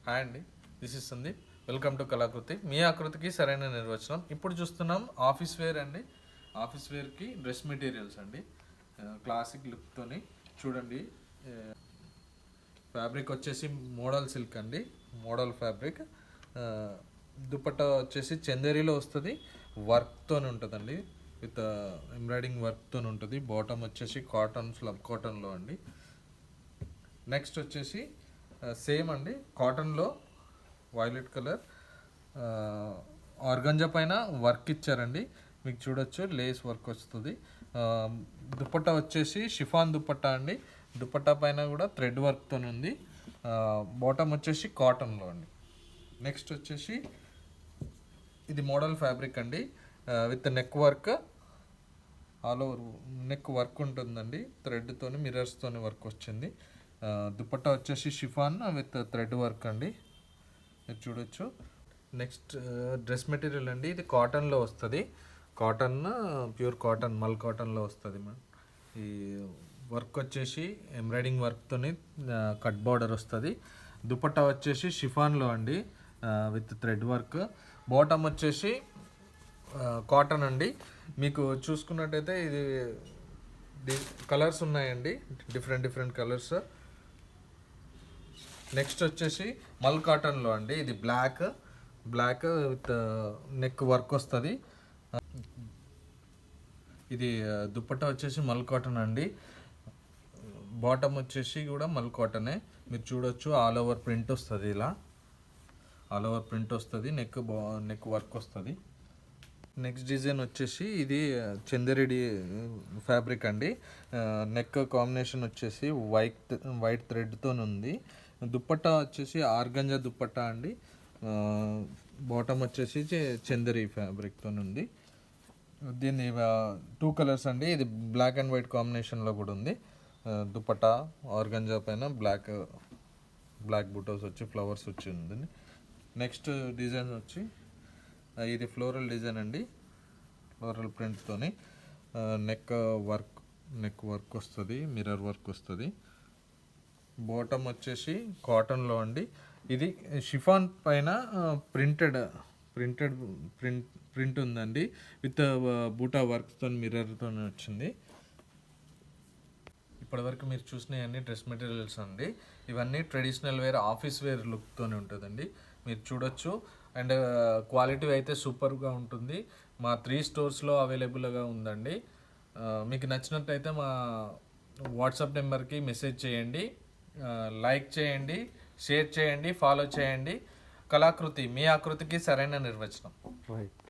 Hi అండి, this is Sandeep. Welcome to Kalakriti. మీ ఆకృతికి సరైన నిర్వచనం. ఇప్పుడు చూస్తున్నాం ఆఫీస్ వేర్ అండి. ఆఫీస్ వేర్కి డ్రెస్ మెటీరియల్స్ అండి, క్లాసిక్ లుక్తోని. చూడండి, ఫ్యాబ్రిక్ వచ్చేసి మోడల్ సిల్క్ అండి, మోడల్ ఫ్యాబ్రిక్. దుపట్టా వచ్చేసి చందేరిలో వస్తుంది, వర్క్తో ఉంటుందండి, విత్ ఎంబ్రాయిడింగ్ వర్క్తో ఉంటుంది. బాటమ్ వచ్చేసి కాటన్, స్లబ్ కాటన్లో అండి. నెక్స్ట్ వచ్చేసి సేమ్ అండి, కాటన్లో వైలెట్ కలర్ ఆర్గంజా పైన వర్క్ ఇచ్చారండి. మీకు చూడొచ్చు, లేస్ వర్క్ వస్తుంది. దుపట్టా వచ్చేసి షిఫాన్ దుపట్టా అండి. దుపట్టా పైన కూడా థ్రెడ్ వర్క్తో ఉంది. బాటమ్ వచ్చేసి కాటన్లో అండి. నెక్స్ట్ వచ్చేసి ఇది మోడల్ ఫ్యాబ్రిక్ అండి, with neck work, all over neck work ఉంటుందండి. థ్రెడ్తోని, మిర్రర్స్తోని వర్క్ వచ్చింది. దుపట్టా వచ్చేసి షిఫాన్ విత్ థ్రెడ్ వర్క్ అండి, మీరు చూడొచ్చు. నెక్స్ట్ డ్రెస్ మెటీరియల్ అండి, ఇది కాటన్లో వస్తుంది. కాటన్, ప్యూర్ కాటన్, మల్ కాటన్లో వస్తుంది. ఈ వర్క్ వచ్చేసి ఎంబ్రాయిడింగ్ వర్క్తోని కట్ బార్డర్ వస్తుంది. దుపట్టా వచ్చేసి షిఫాన్లో అండి, విత్ థ్రెడ్ వర్క్. బాటమ్ వచ్చేసి కాటన్ అండి. మీకు చూసుకున్నట్టయితే ఇది కలర్స్ ఉన్నాయండి, డిఫరెంట్ కలర్స్. నెక్స్ట్ వచ్చేసి మల్ కాటన్లో అండి, ఇది బ్లాక్ విత్ నెక్ వర్క్ వస్తుంది. ఇది దుపట్టా వచ్చేసి మల్ కాటన్ అండి. బాటమ్ వచ్చేసి కూడా మల్ కాటనే, మీరు చూడొచ్చు. ఆల్ ఓవర్ ప్రింట్ వస్తుంది, ఇలా ఆల్ ఓవర్ ప్రింట్ వస్తుంది. నెక్ వర్క్ వస్తుంది. నెక్స్ట్ డిజైన్ వచ్చేసి ఇది చందేరి ఫ్యాబ్రిక్ అండి. నెక్ కాంబినేషన్ వచ్చేసి వైట్ థ్రెడ్తో ఉంది. దుపట్టా వచ్చేసి ఆర్గంజా దుపట్టా అండి. బాటమ్ వచ్చేసి చందేరి ఫ్యాబ్రిక్తో ఉంది. దీన్ని 2 కలర్స్ అండి, ఇది బ్లాక్ అండ్ వైట్ కాంబినేషన్లో కూడా ఉంది. దుపట్టా ఆర్గంజా పైన బ్లాక్ బూటోస్ వచ్చి ఫ్లవర్స్ వచ్చి ఉంది. నెక్స్ట్ డిజైన్ వచ్చి ఇది ఫ్లోరల్ డిజైన్ అండి, ఫ్లోరల్ ప్రింట్తోని నెక్ వర్క్ వస్తుంది, మిర్రర్ వర్క్ వస్తుంది. బాటమ్ వచ్చేసి కాటన్లో అండి. ఇది షిఫాన్ పైన ప్రింట్ ఉందండి, విత్ బూటా వర్క్తో మిర్రర్తో వచ్చింది. ఇప్పటివరకు మీరు చూసినవన్నీ డ్రెస్ మెటీరియల్స్ అండి. ఇవన్నీ ట్రెడిషనల్ వేర్, ఆఫీస్ వేర్ లుక్తోనే ఉంటుందండి, మీరు చూడొచ్చు. అండ్ క్వాలిటీ అయితే సూపర్గా ఉంటుంది. మా 3 స్టోర్స్లో అవైలబుల్గా ఉందండి. మీకు నచ్చినట్టయితే మా వాట్సాప్ నెంబర్కి మెసేజ్ చేయండి, లైక్ చేయండి, షేర్ చేయండి, ఫాలో చేయండి. కళాకృతి, మీ ఆకృతికి సరైన నిర్వచనం.